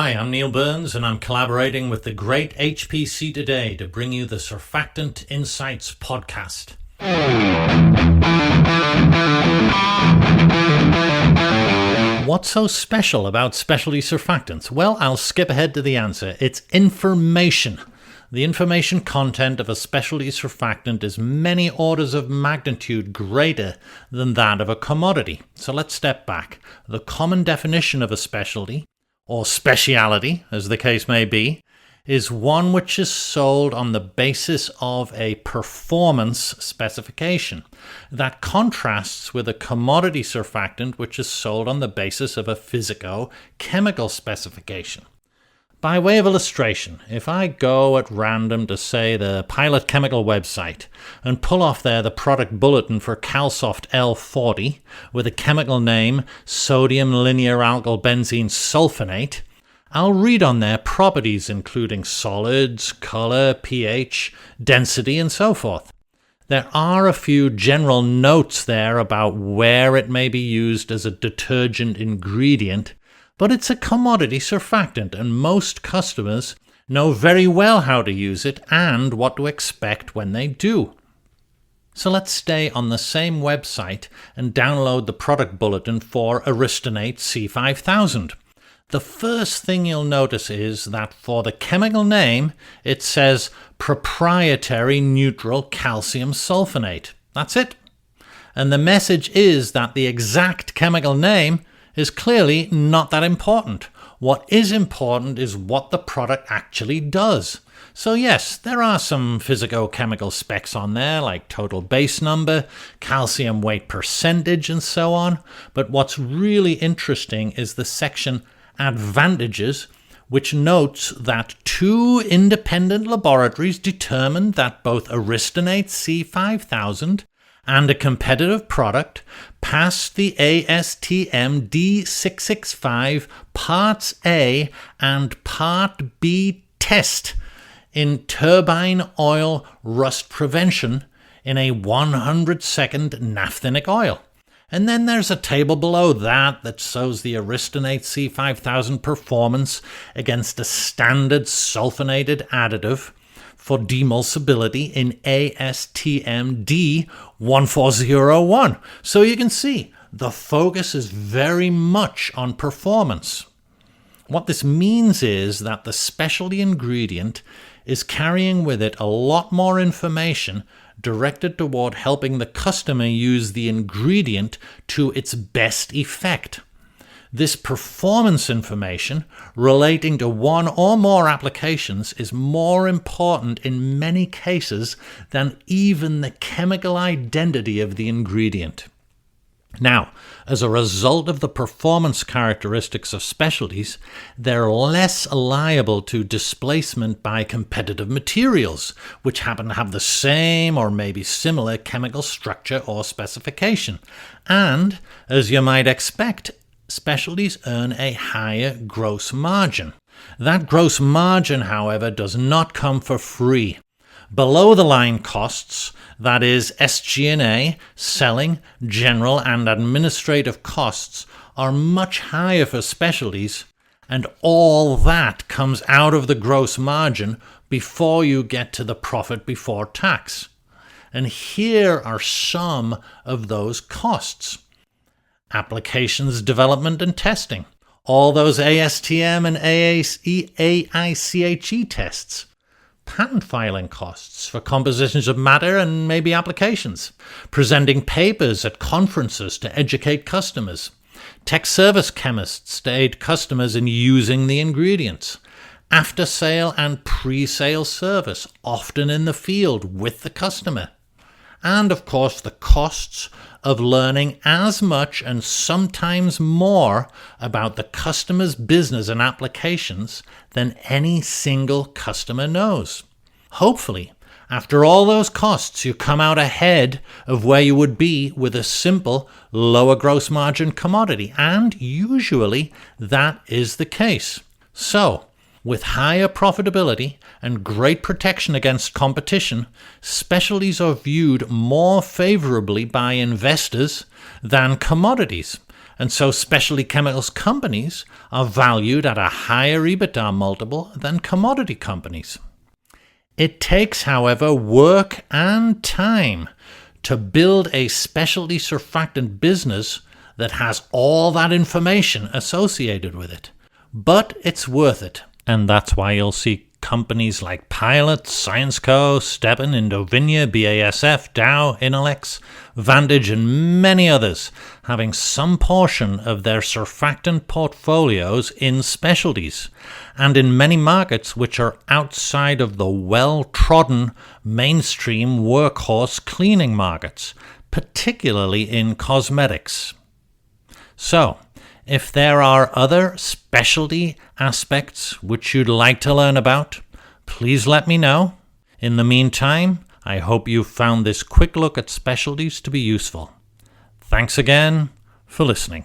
Hi, I'm Neil Burns, and I'm collaborating with the great HPC Today to bring you the Surfactant Insights podcast. What's so special about specialty surfactants? Well, I'll skip ahead to the answer. It's information. The information content of a specialty surfactant is many orders of magnitude greater than that of a commodity. So let's step back. The common definition of a specialty, or speciality, as the case may be, is one which is sold on the basis of a performance specification. That contrasts with a commodity surfactant which is sold on the basis of a physico-chemical specification. By way of illustration, if I go at random to, say, the Pilot Chemical website and pull off there the product bulletin for Calsoft L40 with a chemical name sodium linear alkyl benzene sulfonate, I'll read on there properties including solids, color, pH, density, and so forth. There are a few general notes there about where it may be used as a detergent ingredient, but it's a commodity surfactant, and most customers know very well how to use it and what to expect when they do. So let's stay on the same website and download the product bulletin for Aristonate C5000. The first thing you'll notice is that for the chemical name, it says proprietary neutral calcium sulfonate. That's it. And the message is that the exact chemical name is clearly not that important. What is important is what the product actually does. So yes, there are some physico-chemical specs on there, like total base number, calcium weight percentage, and so on. But what's really interesting is the section Advantages, which notes that 2 independent laboratories determined that both Aristonate C5000 and a competitive product passed the ASTM D665 Parts A and Part B test in turbine oil rust prevention in a 100-second naphthenic oil. And then there's a table below that shows the Aristonate C5000 performance against a standard sulfonated additive for demulsibility in ASTM D1401. So you can see the focus is very much on performance. What this means is that the specialty ingredient is carrying with it a lot more information directed toward helping the customer use the ingredient to its best effect. This performance information relating to one or more applications is more important in many cases than even the chemical identity of the ingredient. Now, as a result of the performance characteristics of specialties, they're less liable to displacement by competitive materials, which happen to have the same or maybe similar chemical structure or specification. And, as you might expect, specialties earn a higher gross margin. That gross margin, however, does not come for free. Below-the-line costs, that is SG&A, selling, general and administrative costs, are much higher for specialties, and all that comes out of the gross margin before you get to the profit before tax. And here are some of those costs. Applications development and testing, all those ASTM and AICHE tests. Patent filing costs for compositions of matter and maybe applications, presenting papers at conferences to educate customers, tech service chemists to aid customers in using the ingredients, after-sale and pre-sale service, often in the field with the customer, and of course the costs of learning as much and sometimes more about the customer's business and applications than any single customer knows. Hopefully, after all those costs, you come out ahead of where you would be with a simple, lower gross margin commodity, and usually that is the case. So, with higher profitability and great protection against competition, specialties are viewed more favorably by investors than commodities. and so specialty chemicals companies are valued at a higher EBITDA multiple than commodity companies. It takes, however, work and time to build a specialty surfactant business that has all that information associated with it. But it's worth it, and that's why you'll see companies like Pilot, ScienceCo, Stepan, Indovinya, BASF, Dow, Innolex, Vantage, and many others having some portion of their surfactant portfolios in specialties, and in many markets which are outside of the well-trodden mainstream workhorse cleaning markets, particularly in cosmetics. So, if there are other specialty aspects which you'd like to learn about, please let me know. In the meantime, I hope you found this quick look at specialties to be useful. Thanks again for listening.